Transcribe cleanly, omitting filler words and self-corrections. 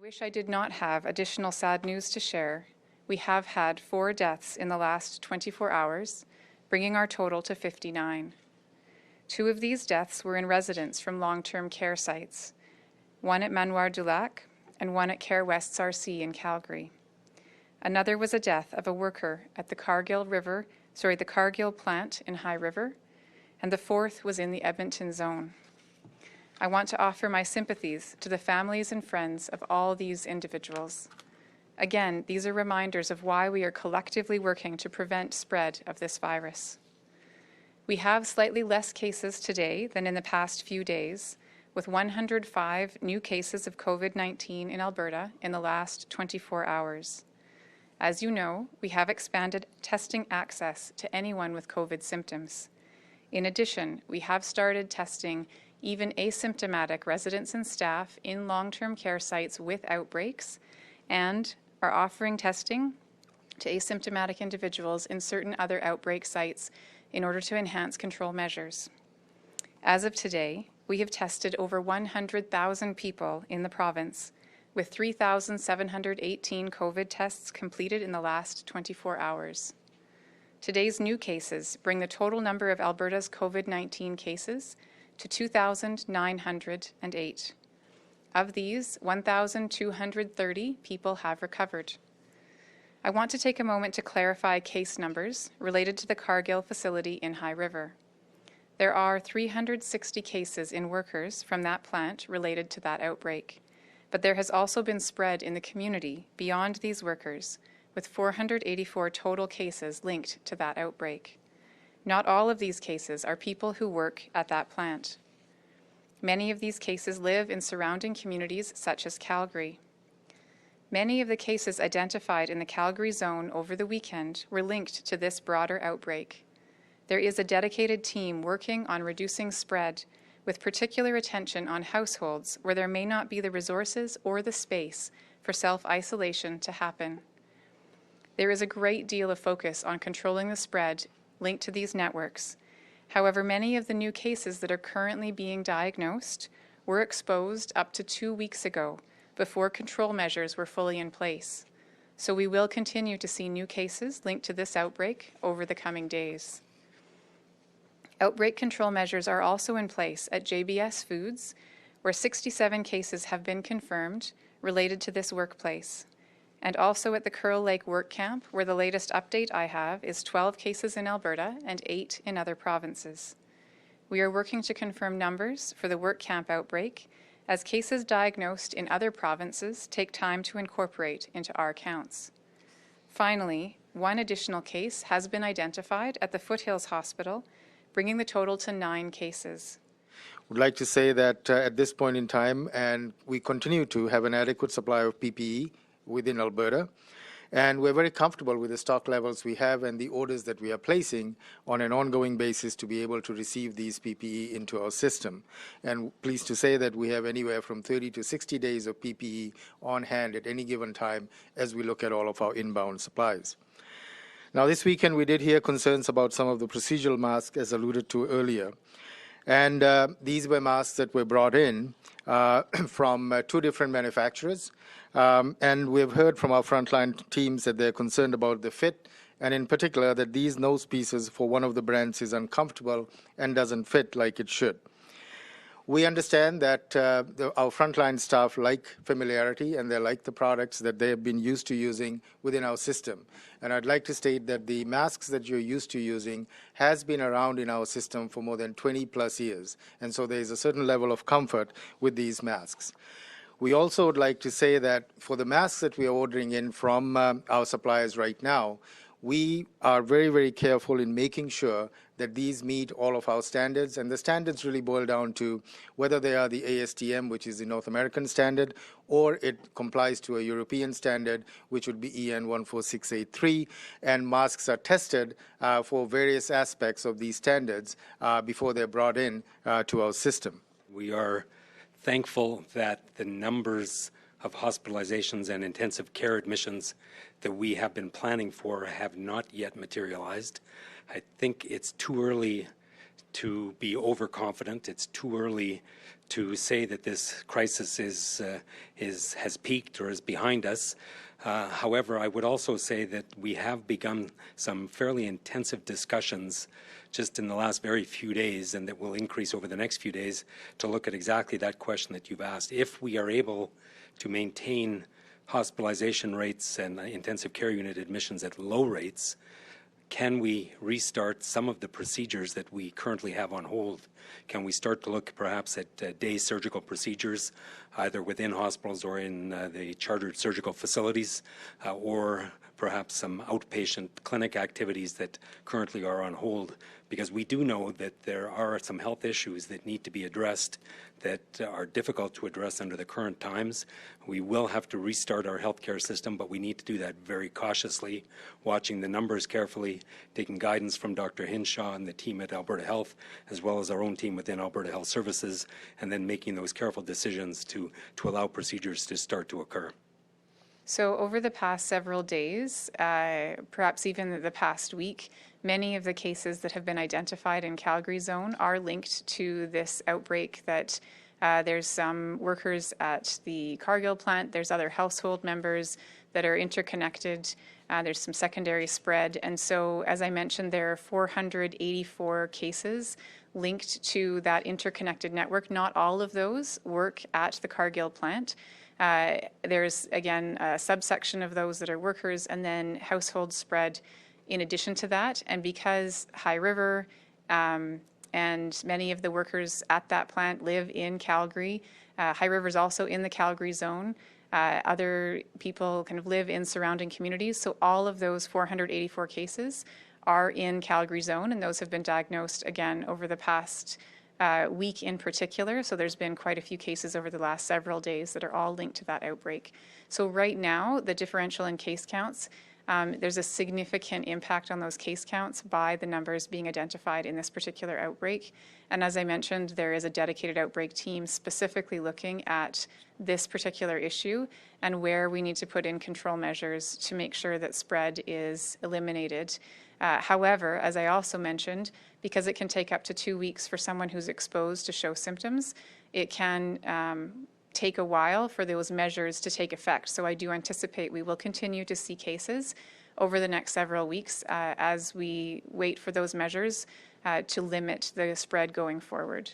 wish I did not have additional sad news to share. We have had 4 deaths in the last 24 hours, bringing our total to 59. 2 of these deaths were in residents from long-term care sites, one at Manoir du Lac and one at Care West's RC in Calgary. Another was a death of a worker at the Cargill plant in High River, and the 4th was in the Edmonton zone. I want to offer my sympathies to the families and friends of all these individuals. Again, these are reminders of why we are collectively working to prevent spread of this virus. We have slightly less cases today than in the past few days, with 105 new cases of COVID-19 in Alberta in the last 24 hours. As you know, we have expanded testing access to anyone with COVID symptoms. In addition, we have started testing even asymptomatic residents and staff in long-term care sites with outbreaks, and are offering testing to asymptomatic individuals in certain other outbreak sites in order to enhance control measures. As of today, we have tested over 100,000 people in the province, with 3,718 COVID tests completed in the last 24 hours. Today's new cases bring the total number of Alberta's COVID-19 cases to 2,908. Of these, 1,230 people have recovered. I want to take a moment to clarify case numbers related to the Cargill facility in High River. There are 360 cases in workers from that plant related to that outbreak, but there has also been spread in the community beyond these workers, with 484 total cases linked to that outbreak. Not all of these cases are people who work at that plant. Many of these cases live in surrounding communities such as Calgary. Many of the cases identified in the Calgary zone over the weekend were linked to this broader outbreak. There is a dedicated team working on reducing spread, with particular attention on households where there may not be the resources or the space for self-isolation to happen. There is a great deal of focus on controlling the spread linked to these networks. However, many of the new cases that are currently being diagnosed were exposed up to 2 weeks ago, before control measures were fully in place. So we will continue to see new cases linked to this outbreak over the coming days. Outbreak control measures are also in place at JBS Foods, where 67 cases have been confirmed related to this workplace, and also at the Curl Lake Work Camp, where the latest update I have is 12 cases in Alberta and 8 in other provinces. We are working to confirm numbers for the work camp outbreak, as cases diagnosed in other provinces take time to incorporate into our counts. Finally, 1 additional case has been identified at the Foothills Hospital, bringing the total to 9 cases. Would like to say that at this point in time, and we continue to have an adequate supply of PPE within Alberta, and we're very comfortable with the stock levels we have and the orders that we are placing on an ongoing basis to be able to receive these PPE into our system. And pleased to say that we have anywhere from 30 to 60 days of PPE on hand at any given time as we look at all of our inbound supplies. Now, this weekend we did hear concerns about some of the procedural masks, as alluded to earlier. And these were masks that were brought in from 2 different manufacturers. And we've heard from our frontline teams that they're concerned about the fit, and in particular that these nose pieces for one of the brands is uncomfortable and doesn't fit like it should. We understand that our frontline staff like familiarity and they like the products that they have been used to using within our system. And I'd like to state that the masks that you're used to using has been around in our system for more than 20 plus years. And so there is a certain level of comfort with these masks. We also would like to say that for the masks that we are ordering in from our suppliers right now, we are very, very careful in making sure that these meet all of our standards, and the standards really boil down to whether they are the ASTM, which is the North American standard, or it complies to a European standard, which would be EN 14683, and masks are tested for various aspects of these standards before they're brought in to our system. We are thankful that the numbers of hospitalizations and intensive care admissions that we have been planning for have not yet materialized. I think it's too early to be overconfident. It's too early to say that this crisis has peaked or is behind us. However, I would also say that we have begun some fairly intensive discussions just in the last very few days, and that will increase over the next few days, to look at exactly that question that you've asked. If we are able to maintain hospitalization rates and intensive care unit admissions at low rates, can we restart some of the procedures that we currently have on hold? Can we start to look perhaps at day surgical procedures, either within hospitals or in the chartered surgical facilities, or perhaps some outpatient clinic activities that currently are on hold? Because we do know that there are some health issues that need to be addressed that are difficult to address under the current times. We will have to restart our healthcare system, but we need to do that very cautiously, watching the numbers carefully, taking guidance from Dr. Hinshaw and the team at Alberta Health, as well as our own team within Alberta Health Services, and then making those careful decisions to allow procedures to start to occur. So over the past several days, perhaps even the past week, many of the cases that have been identified in Calgary zone are linked to this outbreak. That there's some workers at the Cargill plant, there's other household members that are interconnected, there's some secondary spread. And so, as I mentioned, there are 484 cases linked to that interconnected network. Not all of those work at the Cargill plant. There's, again, a subsection of those that are workers, and then household spread in addition to that. And because High River and many of the workers at that plant live in Calgary, High River is also in the Calgary zone. Other people kind of live in surrounding communities. So all of those 484 cases are in Calgary zone, and those have been diagnosed, again, over the past week in particular. So there's been quite a few cases over the last several days that are all linked to that outbreak. So right now, the differential in case counts, there's a significant impact on those case counts by the numbers being identified in this particular outbreak. And as I mentioned, there is a dedicated outbreak team specifically looking at this particular issue and where we need to put in control measures to make sure that spread is eliminated. However, as I also mentioned, because it can take up to 2 weeks for someone who's exposed to show symptoms, it can take a while for those measures to take effect. So I do anticipate we will continue to see cases over the next several weeks as we wait for those measures to limit the spread going forward.